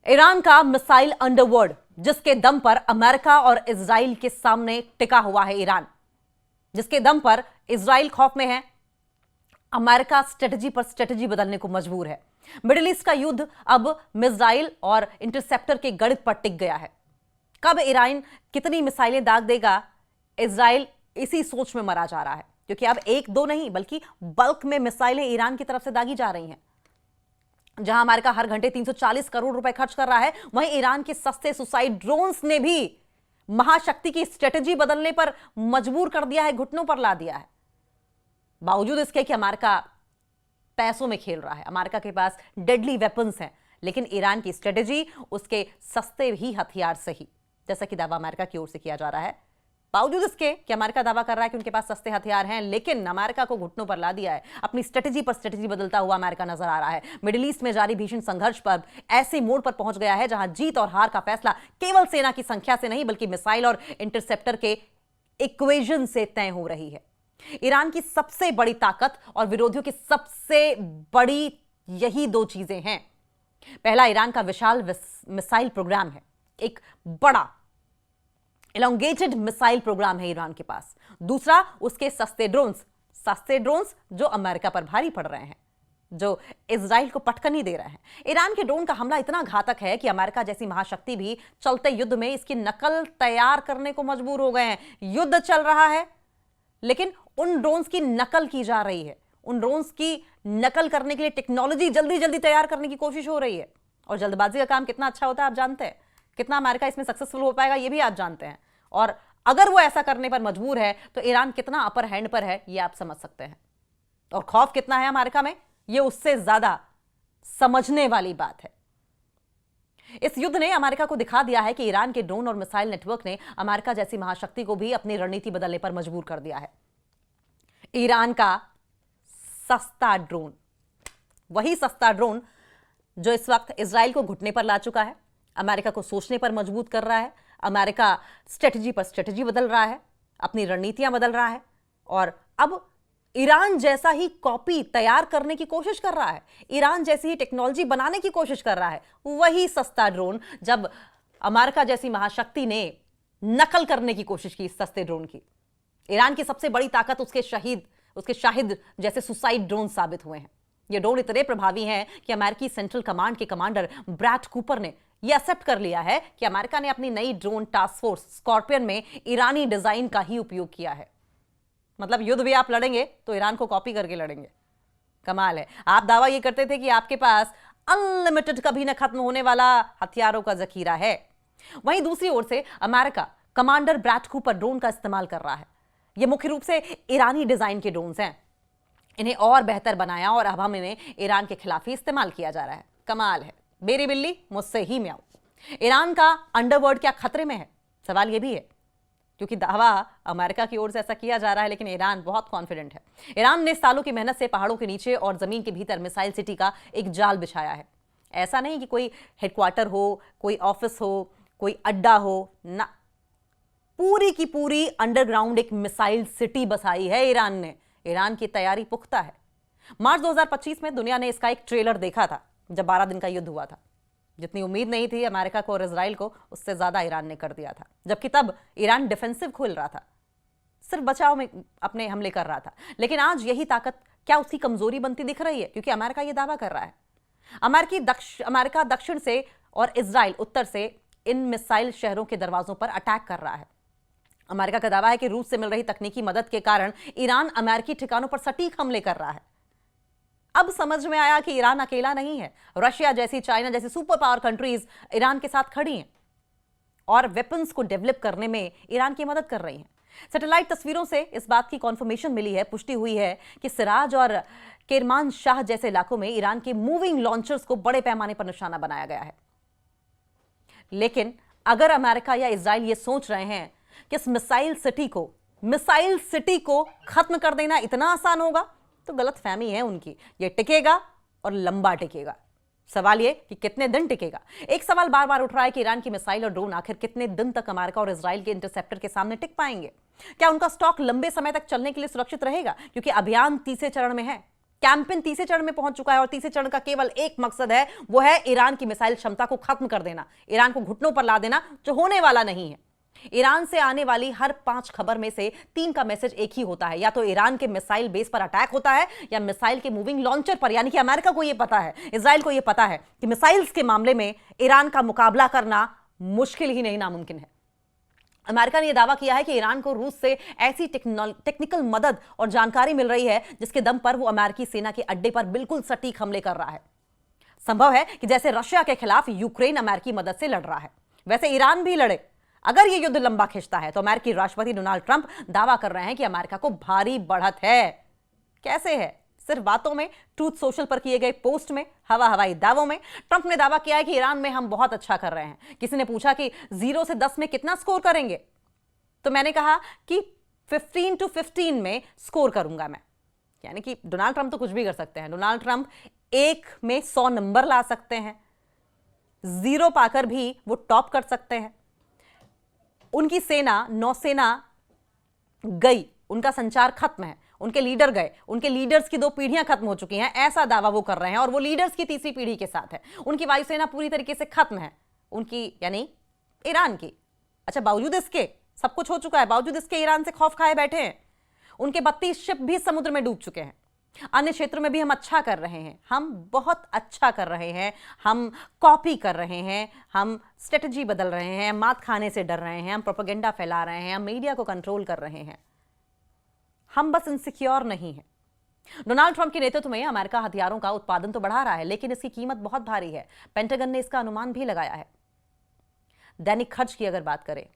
Iran का missile underworld, जिसके दम पर अमेरिका और इजराइल के सामने टिका हुआ है। ईरान जिसके दम पर इजराइल खौफ में है, अमेरिका स्ट्रेटजी पर स्ट्रेटजी बदलने को मजबूर है। मिडिल ईस्ट का युद्ध अब मिसाइल और इंटरसेप्टर के गणित पर टिक गया है। कब ईरान कितनी मिसाइलें दाग देगा, इजराइल इसी सोच में मरा जा रहा है, क्योंकि अब एक दो नहीं बल्कि बल्क में मिसाइलें ईरान की तरफ से दागी जा रही हैं। जहां अमेरिका हर घंटे 340 करोड़ रुपए खर्च कर रहा है, वहीं ईरान के सस्ते सुसाइड ड्रोन्स ने भी महाशक्ति की स्ट्रेटजी बदलने पर मजबूर कर दिया है, घुटनों पर ला दिया है। बावजूद इसके कि अमेरिका पैसों में खेल रहा है, अमेरिका के पास डेडली वेपन्स हैं, लेकिन ईरान की स्ट्रेटजी उसके सस्ते ही हथियार से ही, जैसा कि दावा अमेरिका की ओर से किया जा रहा है। बावजूद इसके कि अमेरिका दावा कर रहा है कि उनके पास सस्ते हथियार हैं, लेकिन अमेरिका को घुटनों पर ला दिया है। अपनी स्ट्रेटजी पर स्ट्रेटजी बदलता हुआ अमेरिका नजर आ रहा है। मिडिल ईस्ट में जारी भीषण संघर्ष पर ऐसे मोड़ पर पहुंच गया है जहां जीत और हार का फैसला केवल सेना की संख्या से नहीं बल्कि मिसाइल और इंटरसेप्टर के इक्वेशन से तय हो रही है। ईरान की सबसे बड़ी ताकत और विरोधियों की सबसे बड़ी यही दो चीजें हैं। पहला, ईरान का विशाल मिसाइल प्रोग्राम है। एक बड़ा एलोंगेटेड मिसाइल प्रोग्राम है ईरान के पास। दूसरा, उसके सस्ते ड्रोन्स जो अमेरिका पर भारी पड़ रहे हैं, जो इजराइल को पटकन नहीं दे रहे हैं। ईरान के ड्रोन का हमला इतना घातक है कि अमेरिका जैसी महाशक्ति भी चलते युद्ध में इसकी नकल तैयार करने को मजबूर हो गए हैं। युद्ध चल रहा है, लेकिन उन ड्रोन्स की नकल की जा रही है। उन ड्रोन्स की नकल करने के लिए टेक्नोलॉजी जल्दी जल्दी तैयार करने की कोशिश हो रही है। और जल्दबाजी का काम कितना अच्छा होता है आप जानते हैं। कितना अमेरिका इसमें सक्सेसफुल हो पाएगा ये भी आप जानते हैं। और अगर वो ऐसा करने पर मजबूर है तो ईरान कितना अपर हैंड पर है ये आप समझ सकते हैं। और खौफ कितना है अमेरिका में, ये उससे ज्यादा समझने वाली बात है। इस युद्ध ने अमेरिका को दिखा दिया है कि ईरान के ड्रोन और मिसाइल नेटवर्क ने अमेरिका जैसी महाशक्ति को भी अपनी रणनीति बदलने पर मजबूर कर दिया है। ईरान का सस्ता ड्रोन, वही सस्ता ड्रोन जो इस वक्त इजराइल को घुटने पर ला चुका है, अमेरिका को सोचने पर मजबूर कर रहा है। अमेरिका स्ट्रेटजी पर स्ट्रेटजी बदल रहा है, अपनी रणनीतियां बदल रहा है और अब ईरान जैसा ही कॉपी तैयार करने की कोशिश कर रहा है, ईरान जैसी ही टेक्नोलॉजी बनाने की कोशिश कर रहा है। वही सस्ता ड्रोन जब अमेरिका जैसी महाशक्ति ने नकल करने की कोशिश की इस सस्ते ड्रोन की, ईरान की सबसे बड़ी ताकत उसके शाहिद जैसे सुसाइड ड्रोन साबित हुए हैं। ये ड्रोन इतने प्रभावी हैं कि अमेरिकी सेंट्रल कमांड के कमांडर ब्रैड कूपर ने यह एक्सेप्ट कर लिया है कि अमेरिका ने अपनी नई ड्रोन टास्क फोर्स स्कॉर्पियन में ईरानी डिजाइन का ही उपयोग किया है। मतलब युद्ध भी आप लड़ेंगे तो ईरान को कॉपी करके लड़ेंगे। कमाल है। आप दावा ये करते थे कि आपके पास अनलिमिटेड, कभी न खत्म होने वाला हथियारों का जखीरा है। वहीं दूसरी ओर से America commander Brad Cooper drone का इस्तेमाल कर रहा है। ये मुख्य रूप से ईरानी डिजाइन के ड्रोन्स हैं। इन्हें और बेहतर बनाया और अब हम इन्हें ईरान के खिलाफ ही इस्तेमाल किया जा रहा है। कमाल है। मेरी बिल्ली मुझसे ही म्याऊं। ईरान का अंडरवर्ल्ड क्या खतरे में है? सवाल यह भी है, क्योंकि दावा अमेरिका की ओर से ऐसा किया जा रहा है, लेकिन ईरान बहुत कॉन्फिडेंट है। ईरान ने सालों की मेहनत से पहाड़ों के नीचे और जमीन के भीतर मिसाइल सिटी का एक जाल बिछाया है। ऐसा नहीं कि कोई हेडक्वार्टर हो, कोई ऑफिस हो, कोई अड्डा हो, ना, पूरी की पूरी अंडरग्राउंड एक मिसाइल सिटी बसाई है ईरान ने। ईरान की तैयारी पुख्ता है। मार्च 2025 में दुनिया ने इसका एक ट्रेलर देखा था, जब 12 दिन का युद्ध हुआ था। जितनी उम्मीद नहीं थी अमेरिका को और इजराइल को, उससे ज्यादा ईरान ने कर दिया था। जबकि तब ईरान डिफेंसिव खोल रहा था, सिर्फ बचाव में अपने हमले कर रहा था। लेकिन आज यही ताकत क्या उसकी कमजोरी बनती दिख रही है? क्योंकि अमेरिका यह दावा कर रहा है, अमेरिका दक्षिण से और इजराइल उत्तर से इन मिसाइल शहरों के दरवाजों पर अटैक कर रहा है। अमेरिका का दावा है कि रूस से मिल रही तकनीकी मदद के कारण ईरान अमेरिकी ठिकानों पर सटीक हमले कर रहा है। अब समझ में आया कि ईरान अकेला नहीं है। रशिया जैसी, चाइना जैसी सुपर पावर कंट्रीज ईरान के साथ खड़ी हैं और वेपन्स को डेवलप करने में ईरान की मदद कर रही हैं। सैटेलाइट तस्वीरों से इस बात की कॉन्फर्मेशन मिली है, पुष्टि हुई है कि सिराज और केरमान शाह जैसे इलाकों में ईरान के मूविंग लॉन्चर्स को बड़े पैमाने पर निशाना बनाया गया है। लेकिन अगर अमेरिका या इजराइल ये सोच रहे हैं कि इस मिसाइल सिटी को खत्म कर देना इतना आसान होगा, तो गलतफहमी है उनकी। ये टिकेगा और लंबा टिकेगा। सवाल ये कि कितने दिन टिकेगा। एक सवाल बार बार उठ रहा है कि ईरान की मिसाइल और ड्रोन आखिर कितने दिन तक अमेरिका और इजराइल के इंटरसेप्टर के सामने टिक पाएंगे? क्या उनका स्टॉक लंबे समय तक चलने के लिए सुरक्षित रहेगा, क्योंकि अभियान तीसरे चरण में है? कैंपेन तीसरे चरण में पहुंच चुका है और तीसरे चरण का केवल एक मकसद है, वो है ईरान की मिसाइल क्षमता को खत्म कर देना, ईरान को घुटनों पर ला देना, जो होने वाला नहीं है। ईरान से आने वाली हर 5 खबर में से 3 का मैसेज एक ही होता है, या तो ईरान के मिसाइल बेस पर अटैक होता है या मिसाइल के मूविंग लॉन्चर पर। यानी कि अमेरिका को यह पता है, इजराइल को यह पता है कि मिसाइल्स के मामले में ईरान का मुकाबला करना मुश्किल ही नहीं नामुमकिन है। अमेरिका ने यह दावा किया है कि ईरान को रूस से ऐसी टेक्निकल मदद और जानकारी मिल रही है जिसके दम पर वो अमेरिकी सेना के अड्डे पर बिल्कुल सटीक हमले कर रहा है। संभव है कि जैसे रशिया के खिलाफ यूक्रेन अमेरिकी मदद से लड़ रहा है, वैसे ईरान भी लड़े। अगर यह युद्ध लंबा खिंचता है तो अमेरिकी राष्ट्रपति डोनाल्ड ट्रंप दावा कर रहे हैं कि अमेरिका को भारी बढ़त है। कैसे है? सिर्फ बातों में, ट्रूथ सोशल पर किए गए पोस्ट में, हवाई दावों में। ट्रंप ने दावा किया है कि ईरान में हम बहुत अच्छा कर रहे हैं। किसी ने पूछा कि 0 से 10 में कितना स्कोर करेंगे, तो मैंने कहा कि 15 to 15 में स्कोर करूंगा मैं। यानी कि डोनाल्ड ट्रंप तो कुछ भी कर सकते हैं। डोनाल्ड ट्रंप 1 में 100 नंबर ला सकते हैं, 0 पाकर भी वो टॉप कर सकते हैं। उनकी सेना, नौसेना गई, उनका संचार खत्म है, उनके लीडर गए, उनके लीडर्स की 2 पीढ़ियां खत्म हो चुकी हैं, ऐसा दावा वो कर रहे हैं, और वो लीडर्स की 3री पीढ़ी के साथ है। उनकी वायुसेना पूरी तरीके से खत्म है, उनकी यानी ईरान की। अच्छा, बावजूद इसके सब कुछ हो चुका है, बावजूद इसके ईरान से खौफ खाए बैठे हैं। उनके 32 शिप भी समुद्र में डूब चुके हैं। अन्य क्षेत्रों में भी हम अच्छा कर रहे हैं, हम बहुत अच्छा कर रहे हैं, हम कॉपी कर रहे हैं, हम स्ट्रेटजी बदल रहे हैं, मात खाने से डर रहे हैं, हम प्रोपेगेंडा फैला रहे हैं, हम मीडिया को कंट्रोल कर रहे हैं। हम बस इनसिक्योर नहीं हैं। डोनाल्ड ट्रंप के नेतृत्व में अमेरिका हथियारों का उत्पादन तो बढ़ा रहा है, लेकिन इसकी कीमत बहुत भारी है। पेंटागन ने इसका अनुमान भी लगाया है। दैनिक खर्च की अगर बात करें